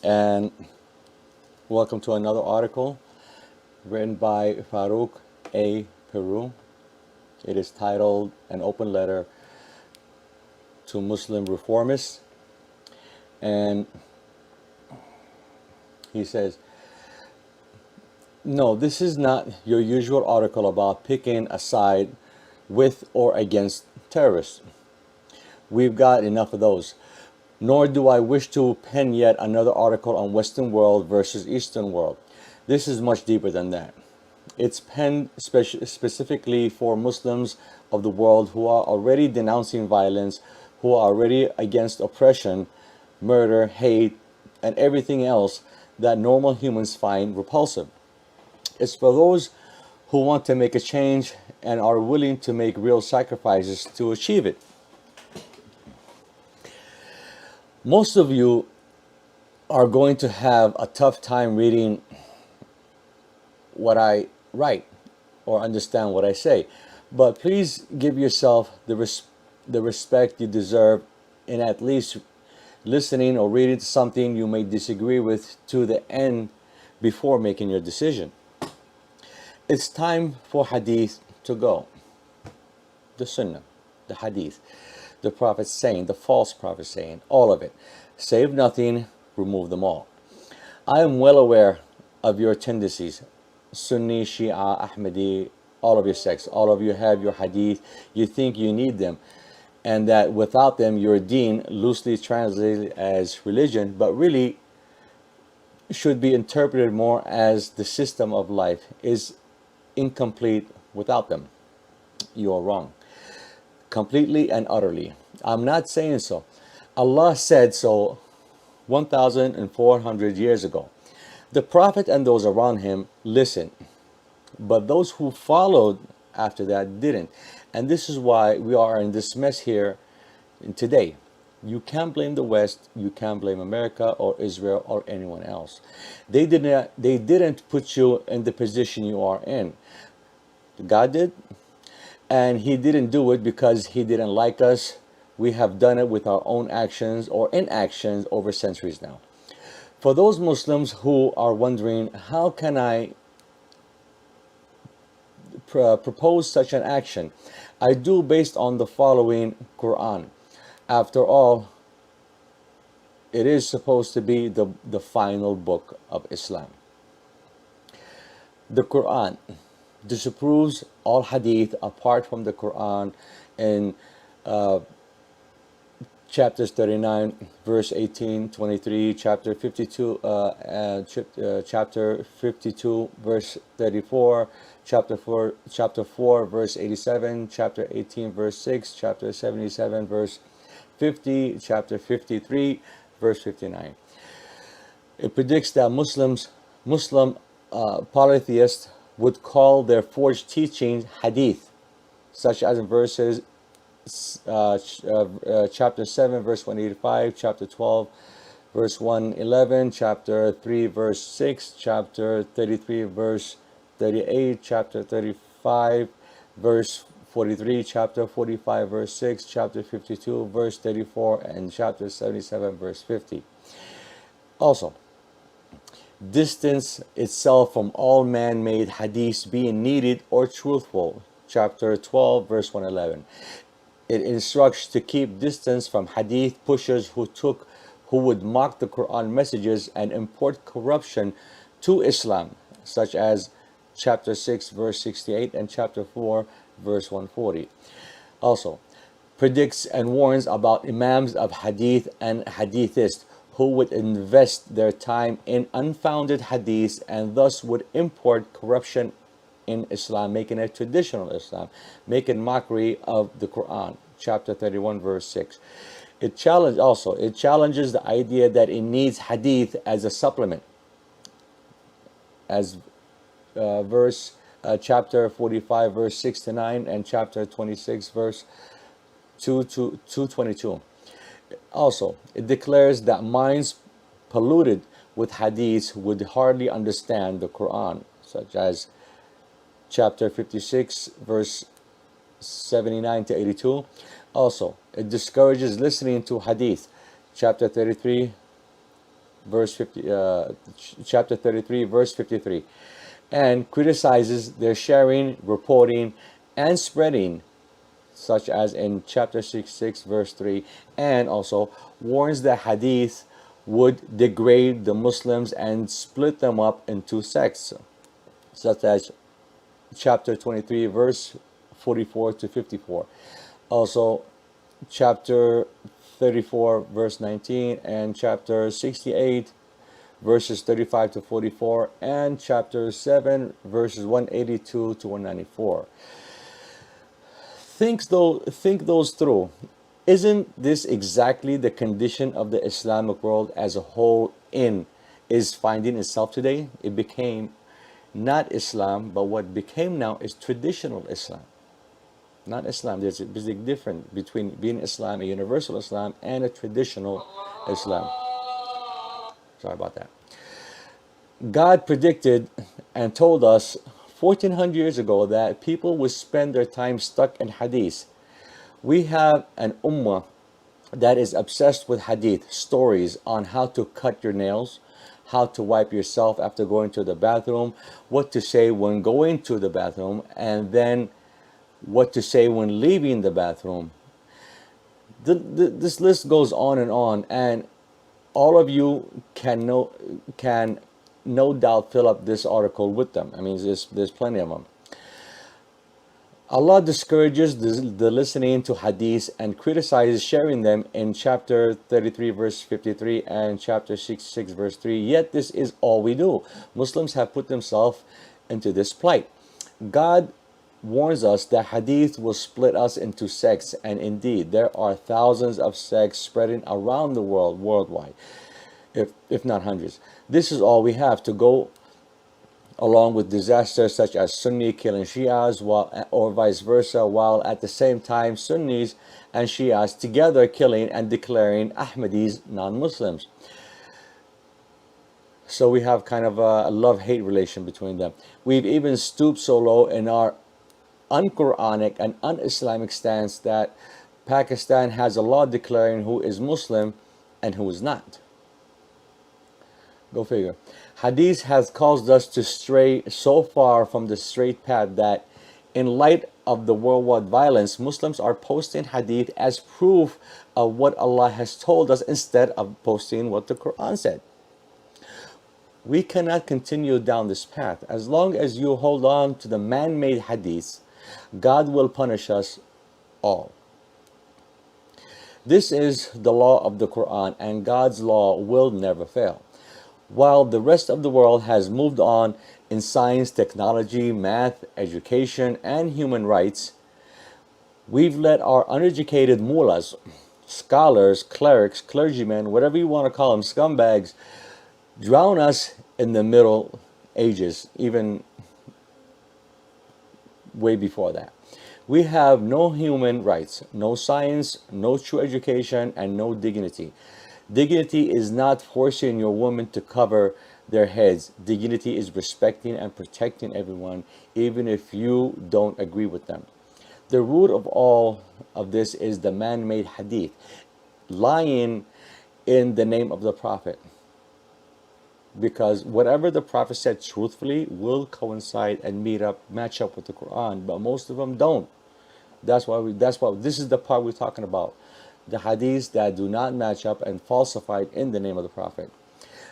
And welcome to another article written by Farouk A. Peru. It is titled An Open Letter to Muslim Reformists. And he says, no, this is not your usual article about picking a side with or against terrorists. We've got enough of those. Nor do I wish to pen yet another article on Western world versus Eastern world. This is much deeper than that. It's penned specifically for Muslims of the world who are already denouncing violence, who are already against oppression, murder, hate, and everything else that normal humans find repulsive. It's for those who want to make a change and are willing to make real sacrifices to achieve it. Most of you are going to have a tough time reading what I write or understand what I say, but please give yourself the respect you deserve in at least listening or reading something you may disagree with to the end before making your decision. It's time for hadith to go. The sunnah, the hadith, the prophet saying, the false prophet saying, all of it. Save nothing, remove them all. I am well aware of your tendencies, Sunni, Shia, Ahmadi, all of your sects. All of you have your hadith. You think you need them, and that without them your deen, loosely translated as religion, but really should be interpreted more as the system of life, is incomplete without them. You are wrong. Completely and utterly. I'm not saying so. Allah said so 1,400 years ago. The Prophet and those around him listened, but those who followed after that didn't. And this is why we are in this mess here today. You can't blame the West, you can't blame America or Israel or anyone else. They didn't put you in the position you are in. God did, and he didn't do it because he didn't like us. We have done it with our own actions or inactions over centuries now. For those Muslims who are wondering, how can I propose such an action? I do based on the following Quran. After all, it is supposed to be the final book of Islam. The Quran disapproves all hadith apart from the Quran in chapters 39 verse 18, 23, chapter 52 chapter 52 verse 34, chapter 4 verse 87, chapter 18 verse 6, chapter 77 verse 50, chapter 53 verse 59. It predicts that Muslim polytheists would call their forged teachings hadith, such as in verses chapter 7 verse 185, chapter 12 verse 111, chapter 3 verse 6, chapter 33 verse 38, chapter 35 verse 43, chapter 45 verse 6, chapter 52 verse 34, and chapter 77 verse 50. Also, distance itself from all man-made hadiths being needed or truthful, chapter 12 verse 111. It instructs to keep distance from hadith pushers who would mock the Quran messages and import corruption to Islam, such as chapter 6 verse 68 and chapter 4 verse 140. Also, predicts and warns about imams of hadith and hadithists who would invest their time in unfounded hadiths and thus would import corruption in Islam, making it traditional Islam, making mockery of the Quran, chapter 31 verse 6. It challenges the idea that it needs hadith as a supplement, as chapter 45 verse 6 to 9 and chapter 26 verse 2 to 222. Also, it declares that minds polluted with hadiths would hardly understand the Quran, such as chapter 56 verse 79 to 82. Also, it discourages listening to hadith, chapter 33 verse 50, chapter 33, verse 53, and criticizes their sharing, reporting, and spreading, such as in chapter 6, verse 3, and also warns that hadith would degrade the Muslims and split them up into sects, such as chapter 23, verse 44 to 54. Also, chapter 34, verse 19, and chapter 68, verses 35 to 44, and chapter 7, verses 182 to 194. Think those through. Isn't this exactly the condition of the Islamic world as a whole is finding itself today? It became not Islam, but what became now is traditional Islam. Not Islam. There's a big difference between being Islam, a universal Islam, and a traditional Islam. Sorry about that. God predicted and told us 1400 years ago that people would spend their time stuck in hadith. We have an ummah that is obsessed with hadith, stories on how to cut your nails, how to wipe yourself after going to the bathroom, what to say when going to the bathroom, and then what to say when leaving the bathroom. This list goes on, and all of you can no doubt fill up this article with them. I mean, there's plenty of them. Allah discourages the listening to hadith and criticizes sharing them in chapter 33 verse 53 and chapter 66 verse 3. Yet this is all we do. Muslims have put themselves into this plight. God warns us that hadith will split us into sects, and indeed there are thousands of sects spreading around the world, worldwide, if not hundreds. This is all we have to go along with disasters such as Sunni killing Shias or vice versa, while at the same time Sunnis and Shias together killing and declaring Ahmadis non-Muslims. So we have kind of a love-hate relation between them. We've even stooped so low in our un-Quranic and un-Islamic stance that Pakistan has a law declaring who is Muslim and who is not. Go figure. Hadith has caused us to stray so far from the straight path that, in light of the worldwide violence, Muslims are posting hadith as proof of what Allah has told us instead of posting what the Quran said. We cannot continue down this path. As long as you hold on to the man-made hadiths, God will punish us all. This is the law of the Quran, and God's law will never fail. While the rest of the world has moved on in science, technology, math, education, and human rights, we've let our uneducated mullahs, scholars, clerics, clergymen, whatever you want to call them, scumbags, drown us in the Middle Ages, even way before that. We have no human rights, no science, no true education, and no dignity. Dignity is not forcing your woman to cover their heads. Dignity is respecting and protecting everyone, even if you don't agree with them. The root of all of this is the man-made hadith, lying in the name of the Prophet. Because whatever the Prophet said truthfully will coincide and match up with the Quran, but most of them don't. That's why this is the part we're talking about. The hadiths that do not match up and falsified in the name of the Prophet.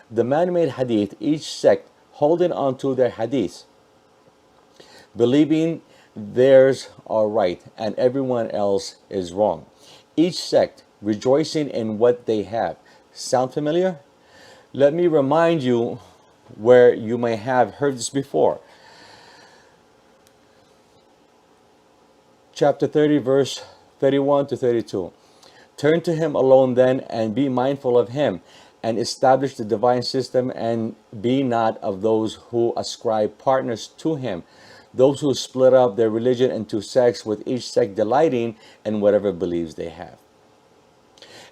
The man-made hadith, each sect holding on to their hadiths, believing theirs are right and everyone else is wrong. Each sect rejoicing in what they have. Sound familiar? Let me remind you where you may have heard this before. Chapter 30, verse 31 to 32. Turn to him alone then, and be mindful of him, and establish the divine system, and be not of those who ascribe partners to him, those who split up their religion into sects, with each sect delighting in whatever beliefs they have.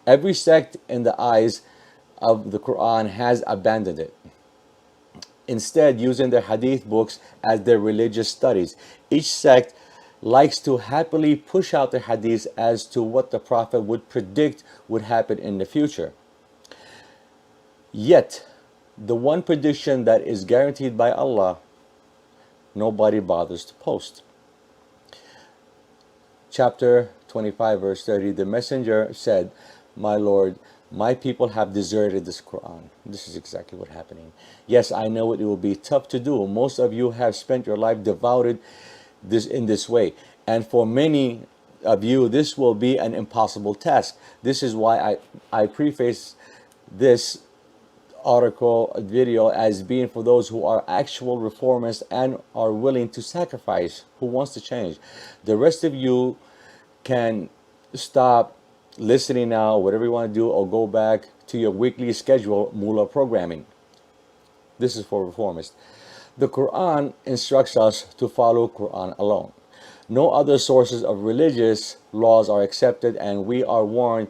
Every sect in the eyes of the Quran has abandoned it, instead using their hadith books as their religious studies. Each sect likes to happily push out their hadiths as to what the Prophet would predict would happen in the future. Yet, the one prediction that is guaranteed by Allah, nobody bothers to post. Chapter 25, verse 30, the messenger said, "My Lord, my people have deserted this Quran." This is exactly what's happening. Yes, I know it will be tough to do. Most of you have spent your life devoted in this way. And for many of you, this will be an impossible task. This is why I preface this article video as being for those who are actual reformists and are willing to sacrifice, who wants to change. The rest of you can stop listening now, whatever you want to do, or go back to your weekly schedule mullah programming. This is for reformists. The Quran instructs us to follow Quran alone. No other sources of religious laws are accepted, and we are warned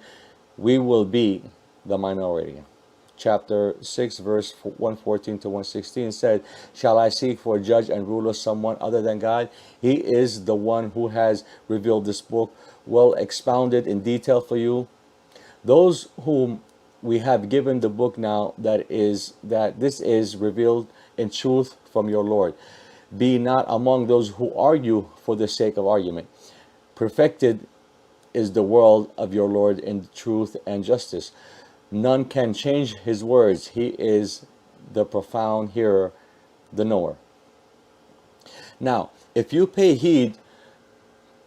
we will be the minority. Chapter 6, verse 114 to 116 said, "Shall I seek for a judge and ruler someone other than God? He is the one who has revealed this book, well expounded in detail for you. Those whom we have given the book now, that this is revealed in truth from your Lord. Be not among those who argue for the sake of argument. Perfected is the world of your Lord in truth and justice. None can change his words. He is the profound hearer, the knower." Now, if you pay heed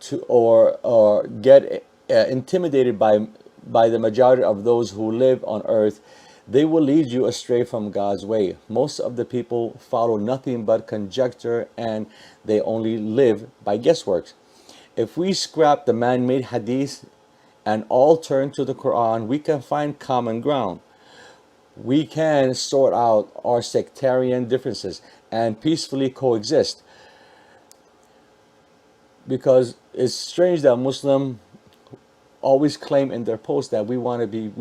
to or get intimidated by the majority of those who live on earth, they will lead you astray from God's way. Most of the people follow nothing but conjecture, and they only live by guesswork. If we scrap the man-made hadith and all turn to the Quran, we can find common ground. We can sort out our sectarian differences and peacefully coexist. Because it's strange that Muslims always claim in their posts that we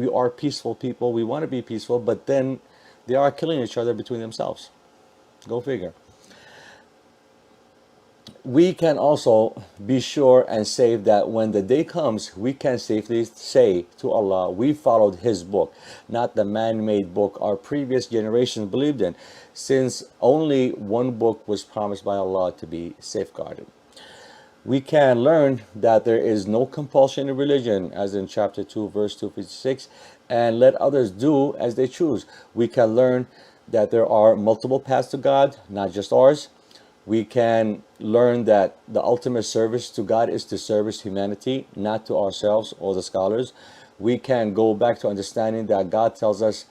are peaceful people, we want to be peaceful, but then they are killing each other between themselves. Go figure. We can also be sure and safe that when the day comes, we can safely say to Allah, we followed His book, not the man-made book our previous generations believed in, since only one book was promised by Allah to be safeguarded. We can learn that there is no compulsion in religion, as in chapter 2, verse 256, and let others do as they choose. We can learn that there are multiple paths to God, not just ours. We can learn that the ultimate service to God is to service humanity, not to ourselves or the scholars. We can go back to understanding that God tells us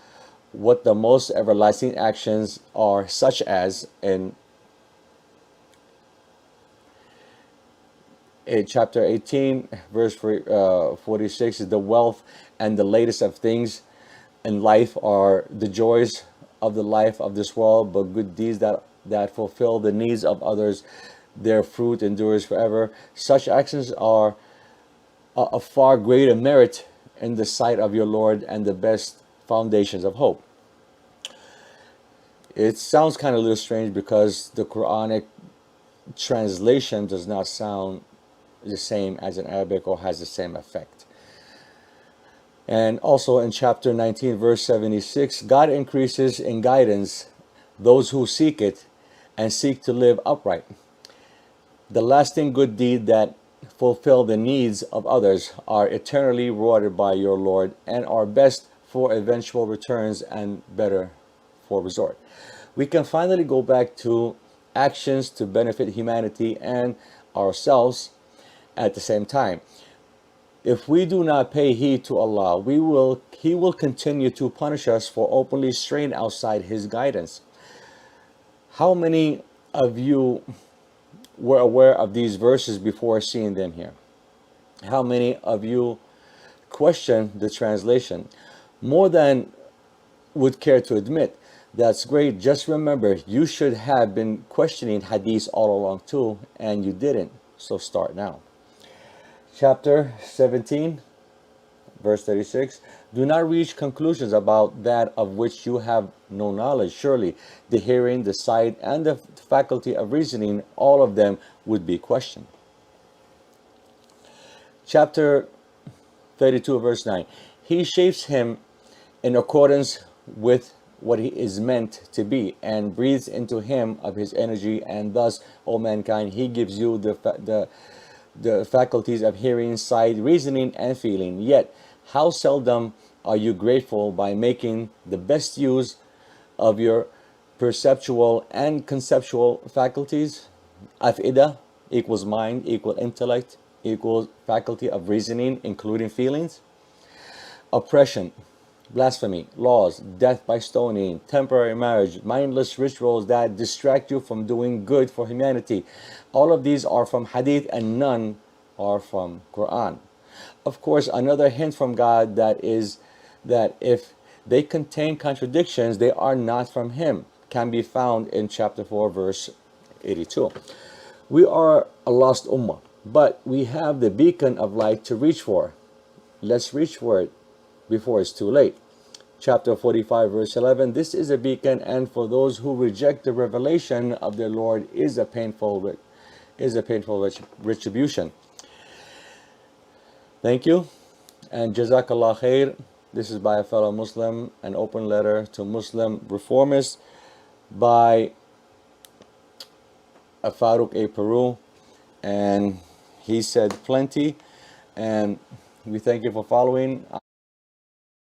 what the most everlasting actions are, such as in chapter 18, verse 46, is the wealth and the latest of things in life are the joys of the life of this world, but good deeds that fulfill the needs of others, their fruit endures forever. Such actions are a far greater merit in the sight of your Lord and the best foundations of hope. It sounds kind of a little strange because the Quranic translation does not sound the same as in Arabic or has the same effect. And also in chapter 19, verse 76, God increases in guidance those who seek it and seek to live upright. The lasting good deed that fulfill the needs of others are eternally rewarded by your Lord and are best for eventual returns and better for resort. We can finally go back to actions to benefit humanity and ourselves at the same time. If we do not pay heed to Allah, He will continue to punish us for openly straying outside His guidance. How many of you were aware of these verses before seeing them here? How many of you question the translation? More than would care to admit. That's great. Just remember, you should have been questioning hadith all along too, and you didn't. So start now. Chapter 17, verse 36. Do not reach conclusions about that of which you have no knowledge. Surely the hearing, the sight, and the faculty of reasoning, all of them would be questioned. Chapter 32, verse 9. He shapes him in accordance with what he is meant to be, and breathes into him of his energy, and thus, O mankind, he gives you the faculties of hearing, sight, reasoning, and feeling. Yet, how seldom are you grateful by making the best use of your perceptual and conceptual faculties? Afida equals mind, equal intellect, equals faculty of reasoning, including feelings. Oppression, blasphemy, laws, death by stoning, temporary marriage, mindless rituals that distract you from doing good for humanity. All of these are from Hadith and none are from Quran. Of course, another hint from God that is that if they contain contradictions, they are not from Him, can be found in chapter 4, verse 82. We are a lost ummah, but we have the beacon of light to reach for. Let's reach for it before it's too late. Chapter 45, verse 11, this is a beacon, and for those who reject the revelation of their Lord is a painful retribution. Thank you, and Jazakallah khair. This is by a fellow Muslim, an open letter to Muslim reformists by Farouk A. Peru, and he said plenty, and we thank you for following.